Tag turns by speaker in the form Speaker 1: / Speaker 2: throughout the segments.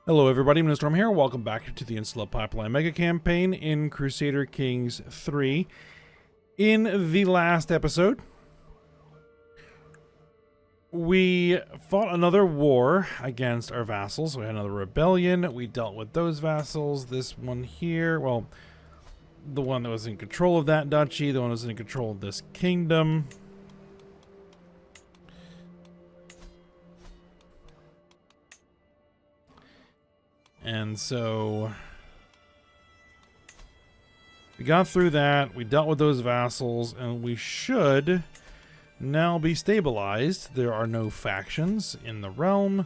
Speaker 1: Hello everybody, Mr. Rome here. Welcome back to the Insula Populi Megacampaign in Crusader Kings 3. In the last episode, we fought another war against our vassals. We had another rebellion. We dealt with those vassals. This one here, well, the one that was in control of that duchy, the one that was in control of this kingdom. And so we got through that, we dealt with those vassals, and we should now be stabilized. There are no factions in the realm,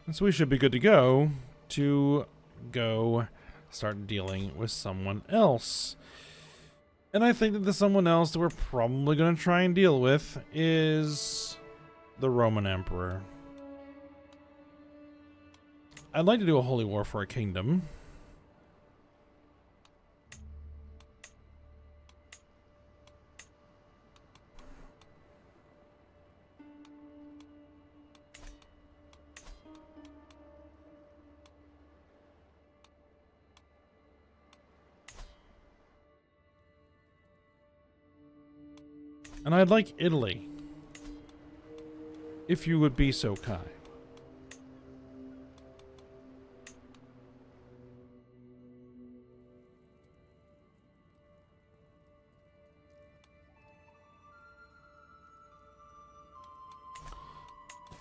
Speaker 1: and so we should be good to go start dealing with someone else. And I think that the someone else that we're probably going to try and deal with is the Roman Emperor. I'd like to do a holy war for a kingdom. And I'd like Italy, if you would be so kind.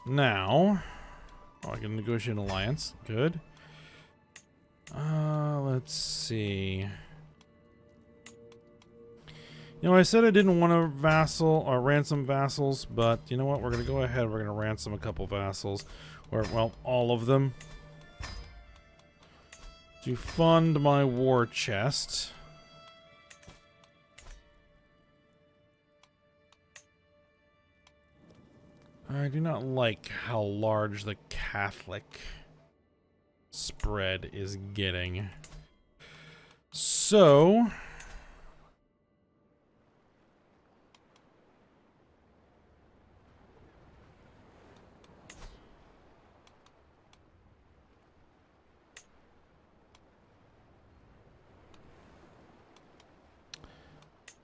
Speaker 1: Now, I can negotiate an alliance. Good. Let's see. You know, I said I didn't want to vassal or ransom vassals, but you know what? We're going to go ahead. We're going to ransom a couple vassals, or well, all of them, to fund my war chest. I do not like how large the Catholic spread is getting. So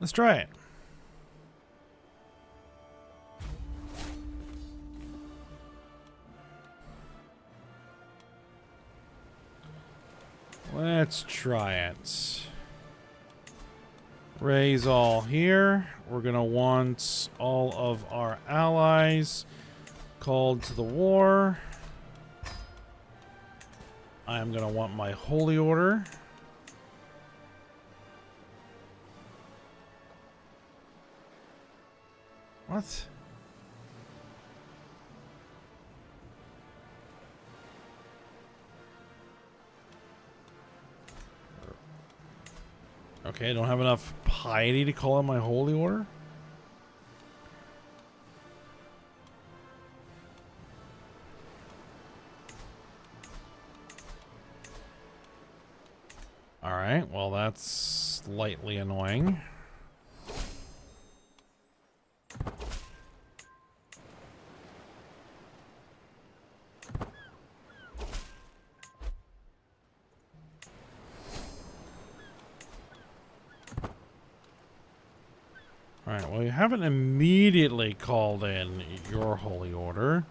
Speaker 1: let's try it. Let's try it. Raise all here. We're gonna want all of our allies called to the war. I'm gonna want my holy order. What? Okay, I don't have enough piety to call out my holy order? Alright, well that's slightly annoying. Alright, well you haven't immediately called in your holy order.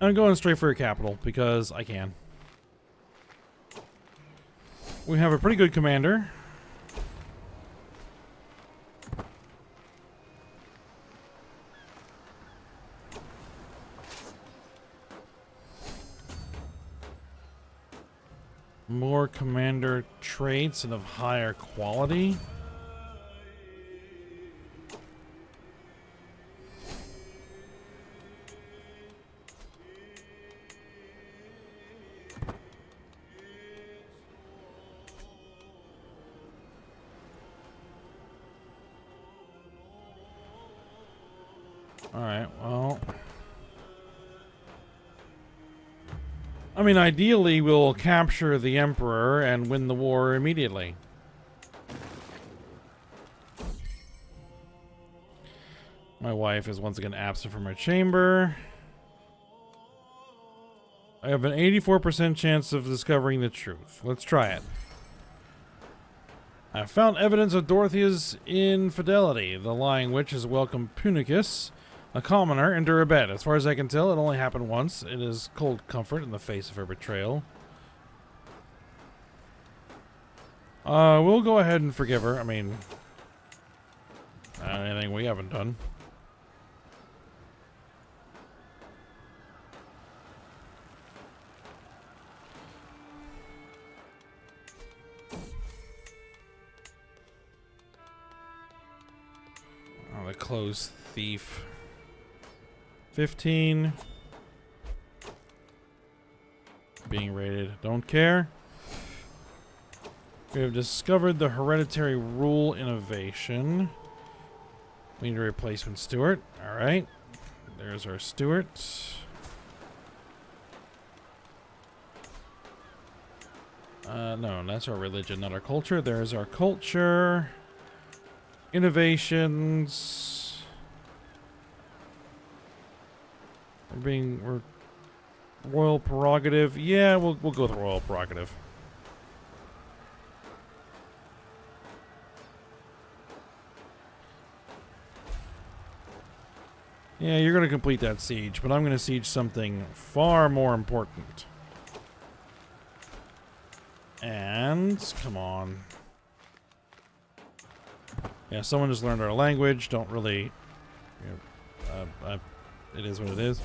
Speaker 1: I'm going straight for a capital because I can. We have a pretty good commander. More commander traits and of higher quality. Alright, well, I mean, ideally, we'll capture the Emperor and win the war immediately. My wife is once again absent from her chamber. I have an 84% chance of discovering the truth. Let's try it. I found evidence of Dorothea's infidelity. The lying witch has welcomed Punicus, a commoner, into her bed. As far as I can tell, it only happened once. It is cold comfort in the face of her betrayal. We'll go ahead and forgive her. I mean, not anything we haven't done. Oh, the clothes thief. 15. Being rated. Don't care. We have discovered the hereditary rule innovation. We need a replacement steward. Alright. There's our steward. No, that's our religion, not our culture. There's our culture. Innovations. We're royal prerogative. Yeah, we'll go with royal prerogative. Yeah, you're going to complete that siege, but I'm going to siege something far more important. And, come on. Yeah, someone just learned our language. Don't really... it is what it is.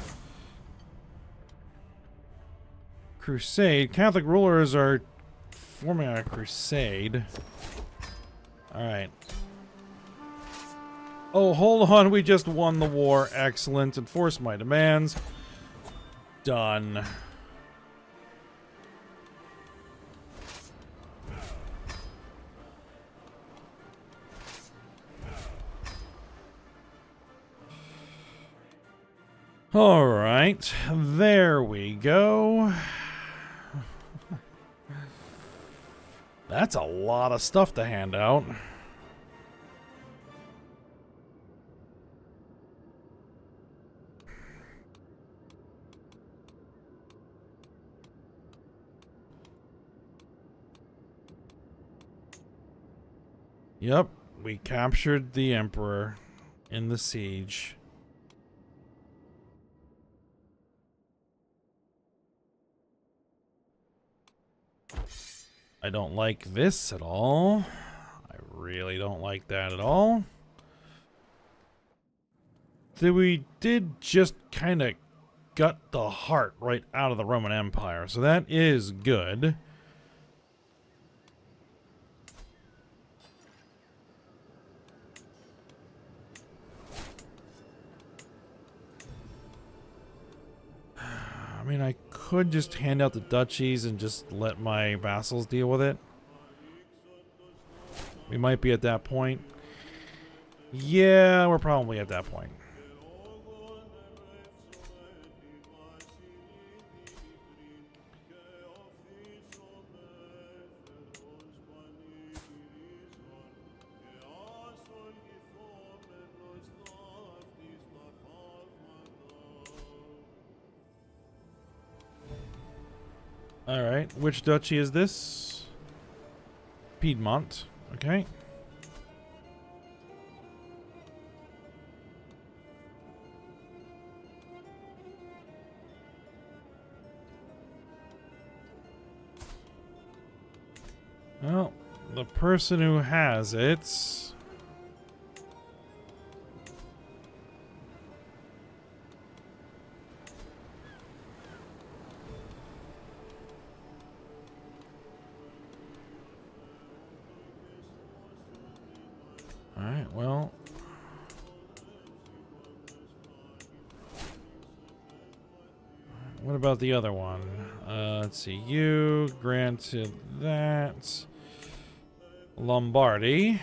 Speaker 1: Crusade. Catholic rulers are forming a crusade. Alright. Oh, hold on. We just won the war. Excellent. Enforce my demands. Done. Alright. There we go. That's a lot of stuff to hand out. Yep, we captured the Emperor in the siege. I don't like this at all. I really don't like that at all. So we did just kind of gut the heart right out of the Roman Empire, so that is good. I mean, I could just hand out the duchies and just let my vassals deal with it. We might be at that point. Yeah, we're probably at that point. Alright, which duchy is this? Piedmont. Okay. Well, the person who has it... Alright, well... What about the other one? Let's see. You granted that. Lombardy.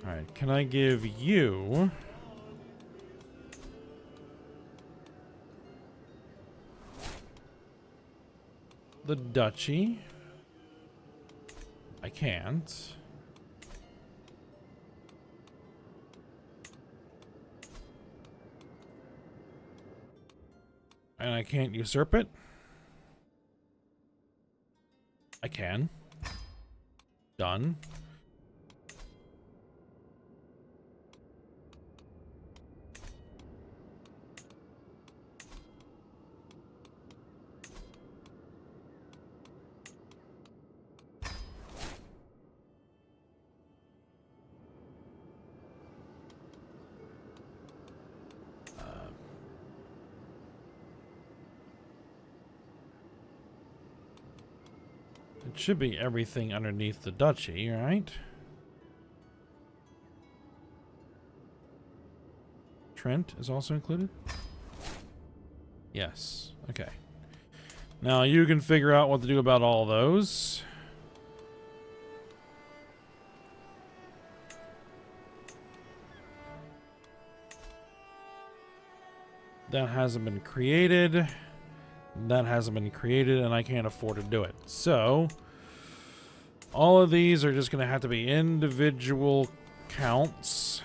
Speaker 1: Alright, can I give you... the duchy? I can't. And I can't usurp it. I can. Done. It should be everything underneath the duchy, right? Trent is also included? Yes. Okay. Now you can figure out what to do about all those. That hasn't been created. That hasn't been created, and I can't afford to do it. So, all of these are just going to have to be individual counts.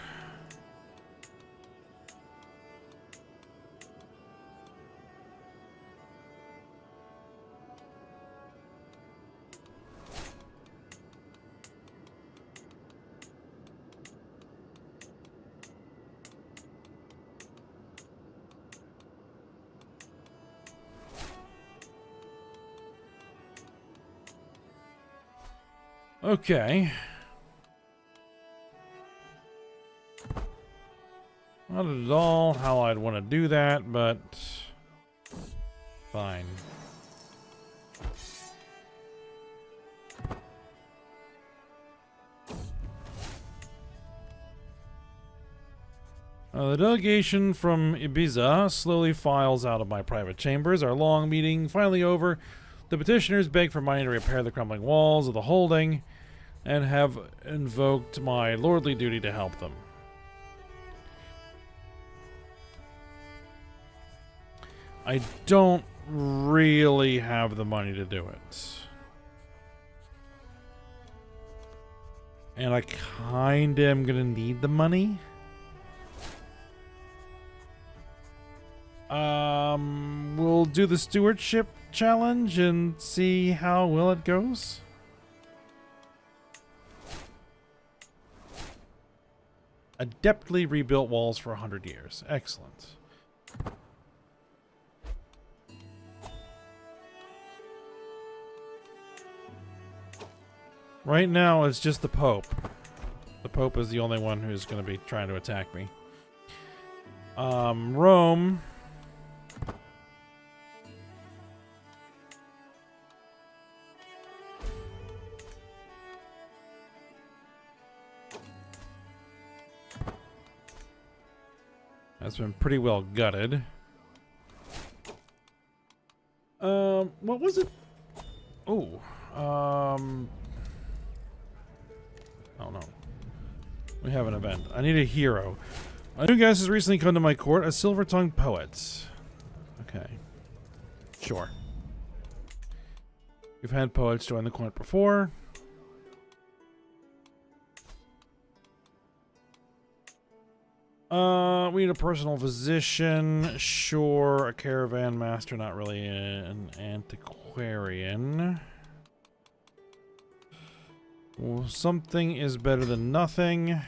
Speaker 1: Okay. Not at all how I'd want to do that, but fine. The delegation from Ibiza slowly files out of my private chambers. Our long meeting finally over. The petitioners beg for money to repair the crumbling walls of the holding and have invoked my lordly duty to help them. I don't really have the money to do it. And I kinda am gonna need the money. We'll do the stewardship challenge and see how well it goes. Adeptly rebuilt walls for 100 years. Excellent. Right now, it's just the Pope. The Pope is the only one who's going to be trying to attack me. Rome. That's been pretty well gutted. What was it? Oh, oh no. We have an event. I need a hero. A new guest has recently come to my court, a silver-tongued poet. Okay. Sure. We've had poets join the court before. We need a personal physician. Sure. A caravan master, not really an antiquarian. Well, something is better than nothing.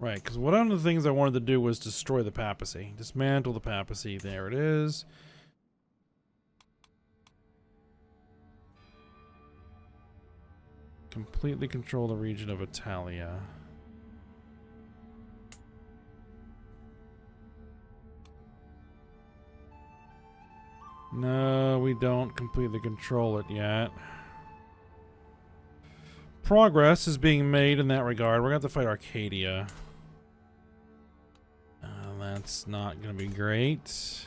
Speaker 1: Right, because one of the things I wanted to do was destroy the papacy. Dismantle the papacy. There it is. Completely control the region of Italia. No, we don't completely control it yet. Progress is being made in that regard. We're going to have to fight Arcadia. That's not going to be great.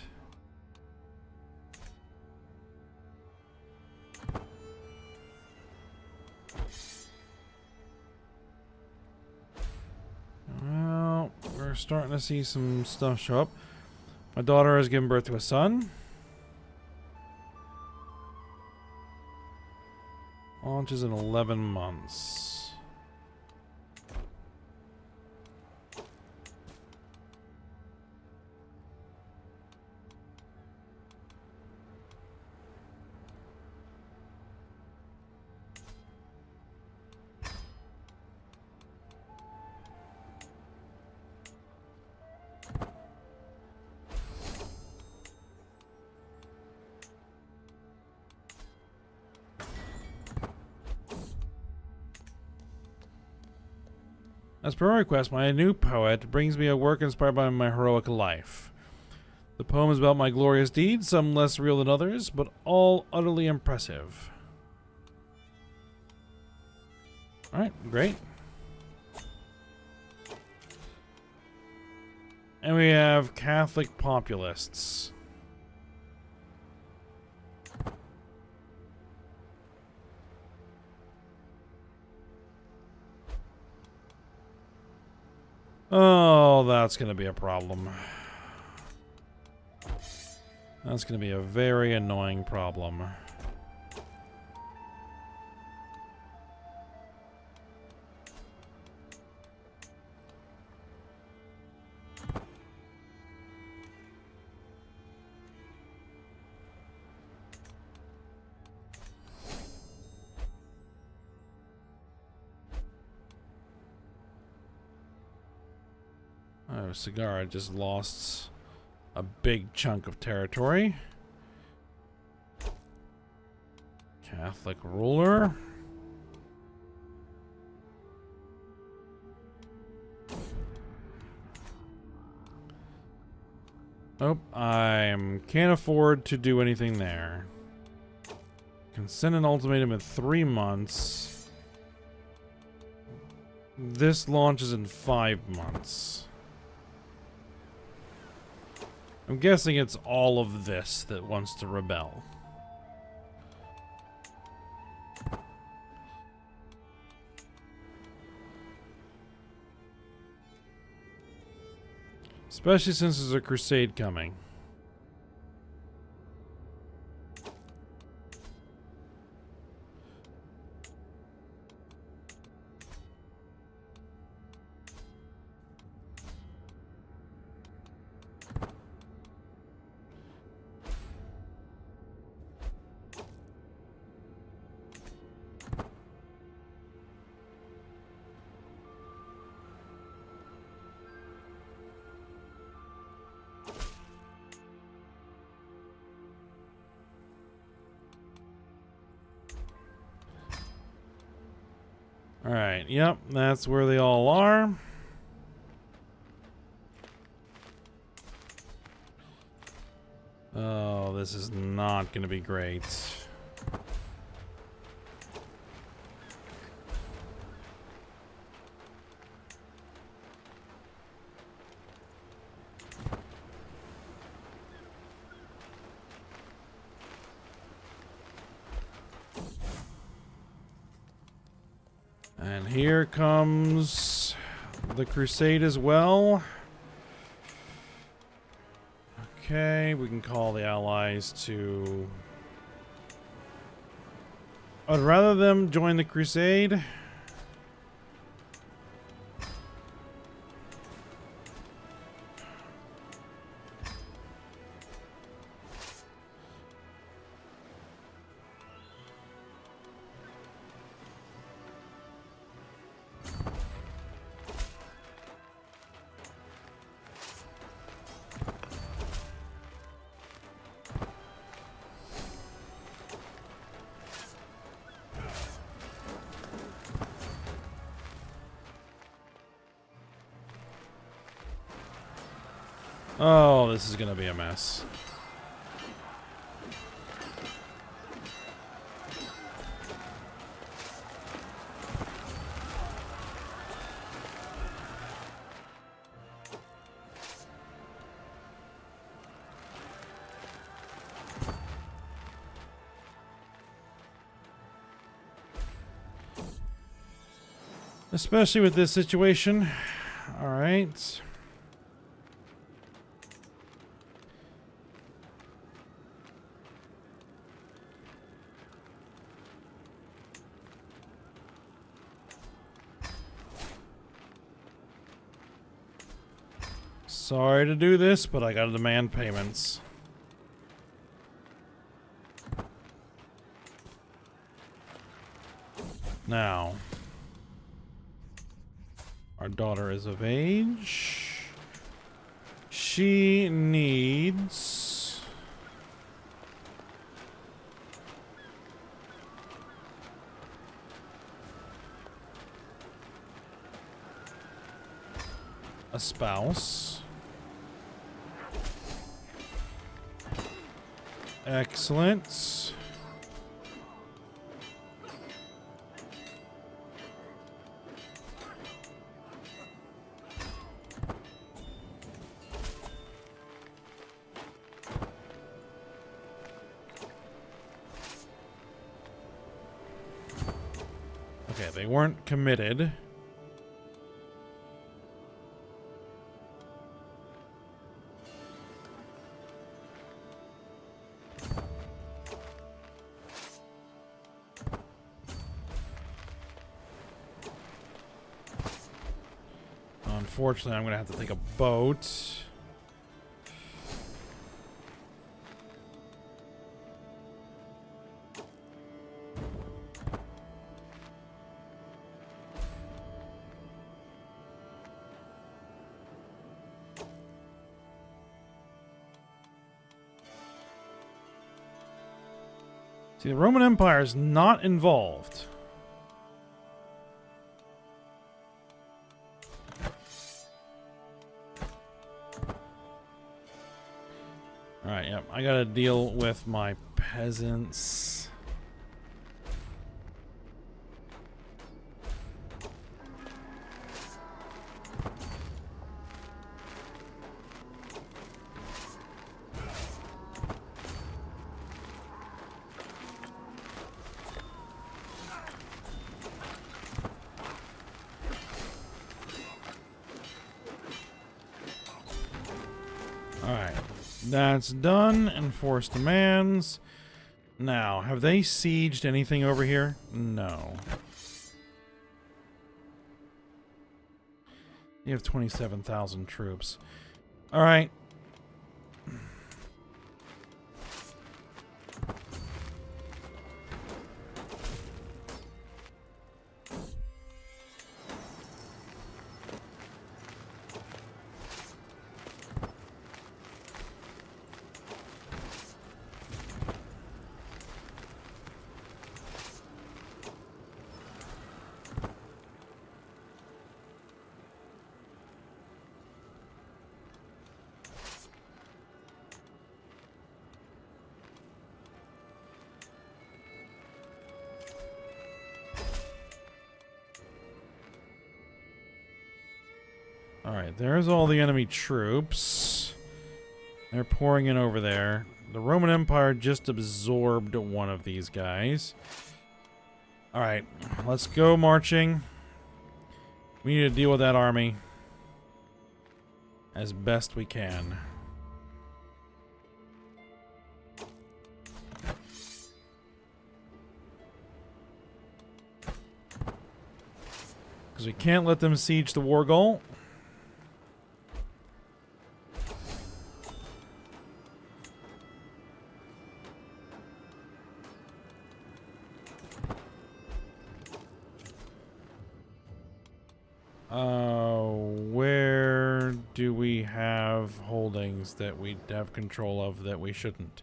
Speaker 1: Well, we're starting to see some stuff show up. My daughter has given birth to a son. Launches in 11 months. As per my request, my new poet brings me a work inspired by my heroic life. The poem is about my glorious deeds, some less real than others, but all utterly impressive. Alright, great. And we have Catholic populists. Oh, that's going to be a problem. That's going to be a very annoying problem. Oh, Cigar just lost a big chunk of territory. Catholic ruler. Oh, I can't afford to do anything there. Can send an ultimatum in 3 months. This launches in 5 months. I'm guessing it's all of this that wants to rebel. Especially since there's a crusade coming. Alright, yep, that's where they all are. Oh, this is not going to be great. And here comes the crusade as well. Okay, we can call the allies to... I'd rather them join the crusade. Oh, this is gonna be a mess. Especially with this situation. All right. Sorry to do this, but I gotta demand payments. Now, our daughter is of age. She needs... a spouse. Excellent. Okay, they weren't committed. Unfortunately, I'm going to have to take a boat. See, the Roman Empire is not involved. Alright, yep. I gotta deal with my peasants. Alright. That's done. Enforce demands. Now, have they sieged anything over here? No. You have 27,000 troops. Alright. Alright, there's all the enemy troops. They're pouring in over there. The Roman Empire just absorbed one of these guys. Alright, let's go marching. We need to deal with that army as best we can. Because we can't let them siege the war goal. Where do we have holdings that we have control of that we shouldn't?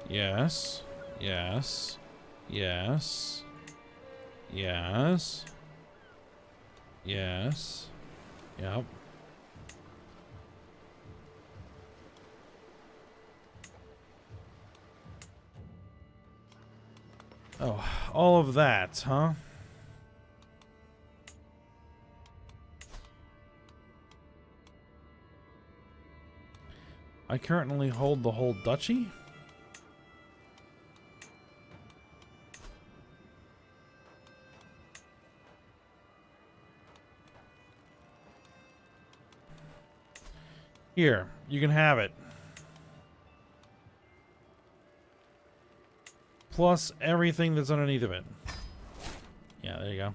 Speaker 1: Yes. Yes. Yes. Yes. Yes. Yep. Oh, all of that, huh? I currently hold the whole duchy? Here, you can have it. Plus everything that's underneath of it. Yeah, there you go.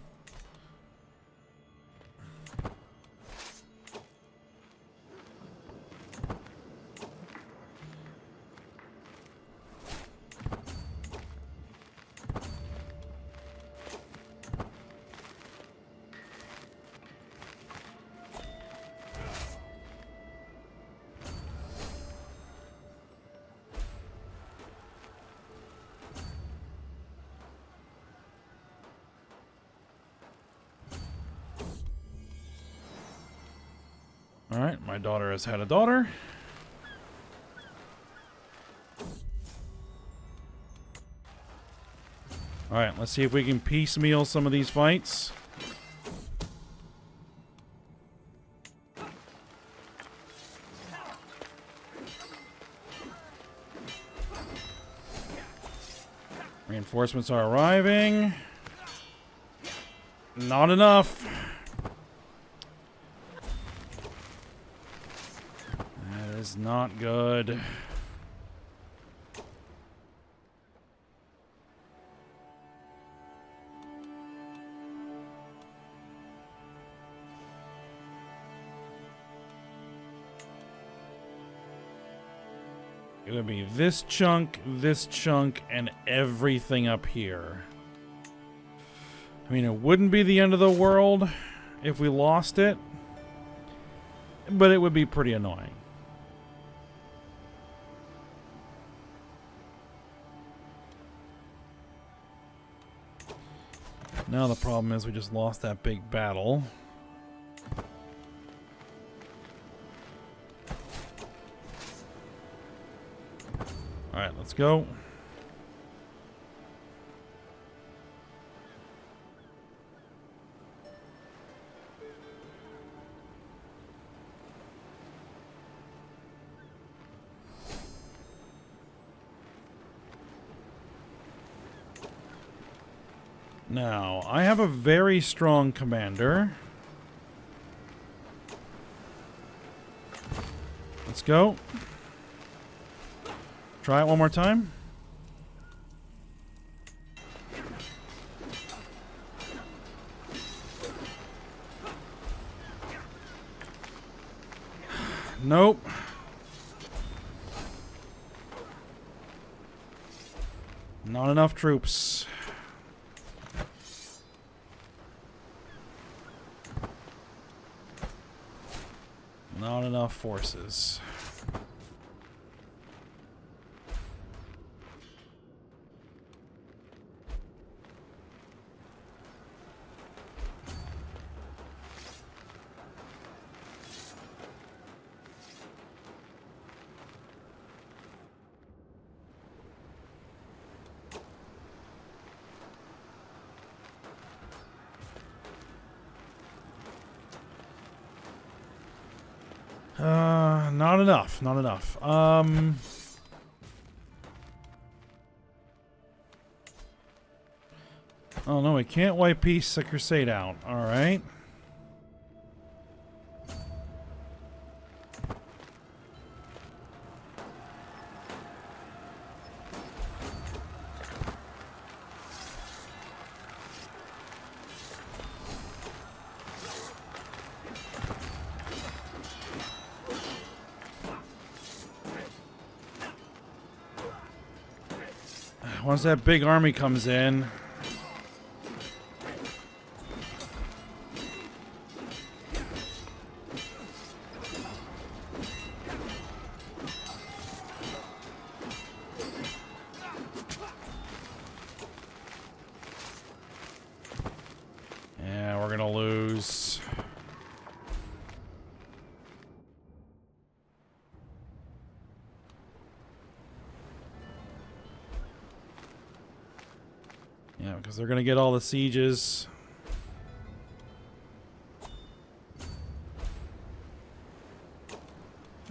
Speaker 1: Alright, my daughter has had a daughter. Alright, let's see if we can piecemeal some of these fights. Reinforcements are arriving. Not enough. That is not good. It would be this chunk, and everything up here. I mean, it wouldn't be the end of the world if we lost it, but it would be pretty annoying. Now the problem is we just lost that big battle. Alright, let's go. Now, I have a very strong commander. Let's go. Try it one more time. Nope. Not enough troops. Not enough forces. Not enough. Not enough. Oh no, we can't wipe Peace the Crusade out. Alright. Once that big army comes in. Yeah, we're gonna lose. Yeah, because they're going to get all the sieges.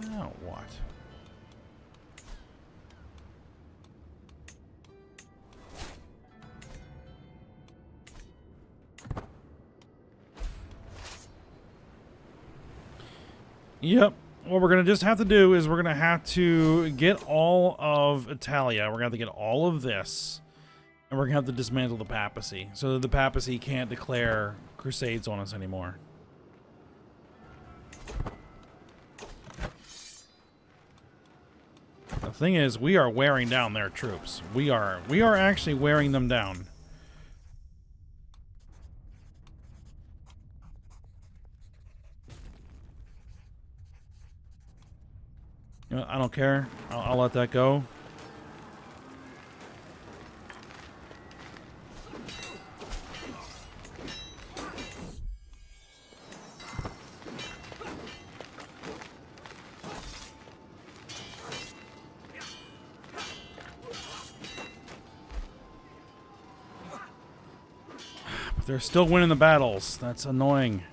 Speaker 1: Now what? Yep. What we're going to just have to do is we're going to have to get all of Italia. We're going to have to get all of this. And we're going to have to dismantle the papacy. So that the papacy can't declare crusades on us anymore. The thing is, we are wearing down their troops. We are actually wearing them down. You know, I don't care. I'll let that go. But they're still winning the battles. That's annoying.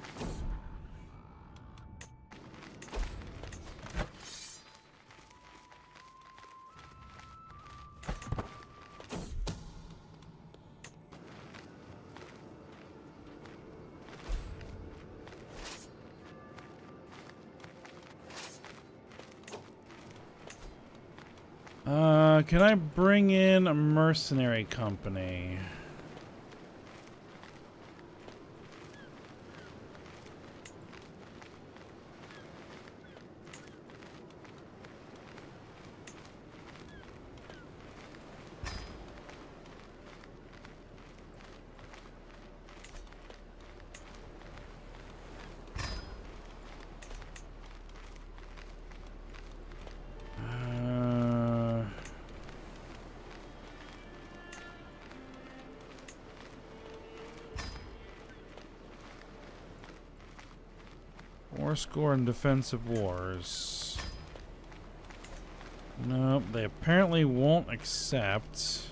Speaker 1: Can I bring in a mercenary company? War score and defensive wars. Nope, they apparently won't accept.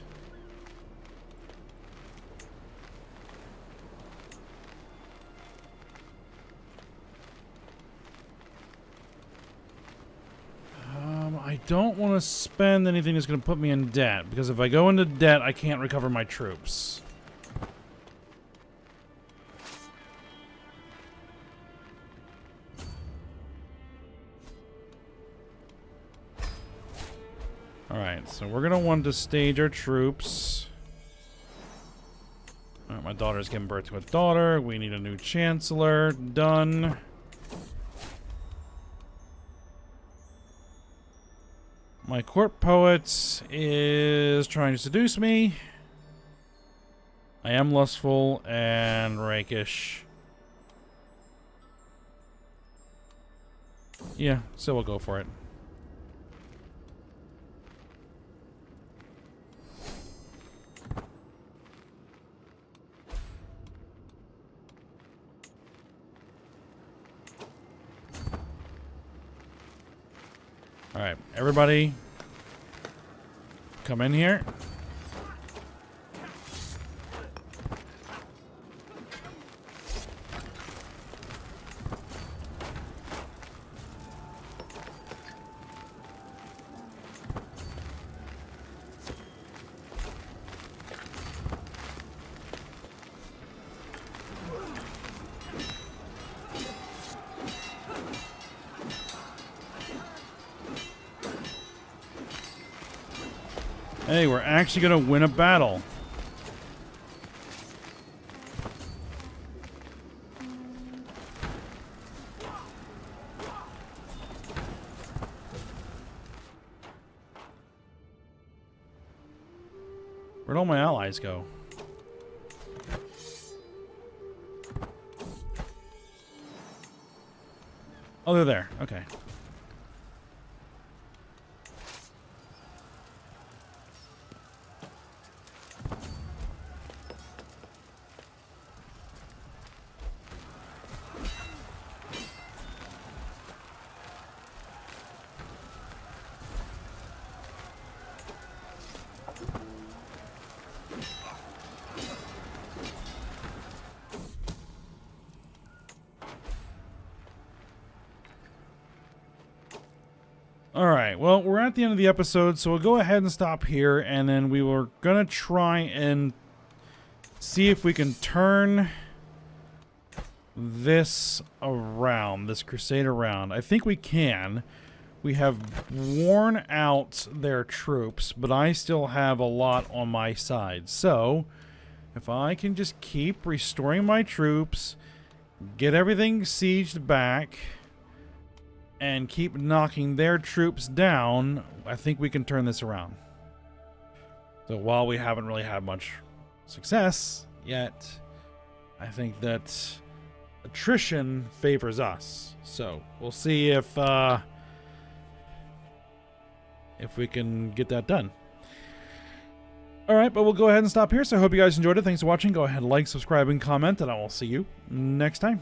Speaker 1: I don't want to spend anything that's going to put me in debt, because if I go into debt, I can't recover my troops. Alright, so we're going to want to stage our troops. Alright, my daughter's giving birth to a daughter. We need a new chancellor. Done. My court poet is trying to seduce me. I am lustful and rakish. Yeah, so we'll go for it. Alright, everybody come in here. Hey, we're actually gonna win a battle. Where'd all my allies go? Oh, they're there. Okay. Alright, well, we're at the end of the episode, so we'll go ahead and stop here, and then we were gonna try and see if we can turn this around, this crusade around. I think we can. We have worn out their troops, but I still have a lot on my side. So, if I can just keep restoring my troops, get everything sieged back, and keep knocking their troops down, I think we can turn this around. So while we haven't really had much success yet, I think that attrition favors us. So we'll see if we can get that done. All right, but we'll go ahead and stop here. So I hope you guys enjoyed it. Thanks for watching. Go ahead and like, subscribe, and comment, and I will see you next time.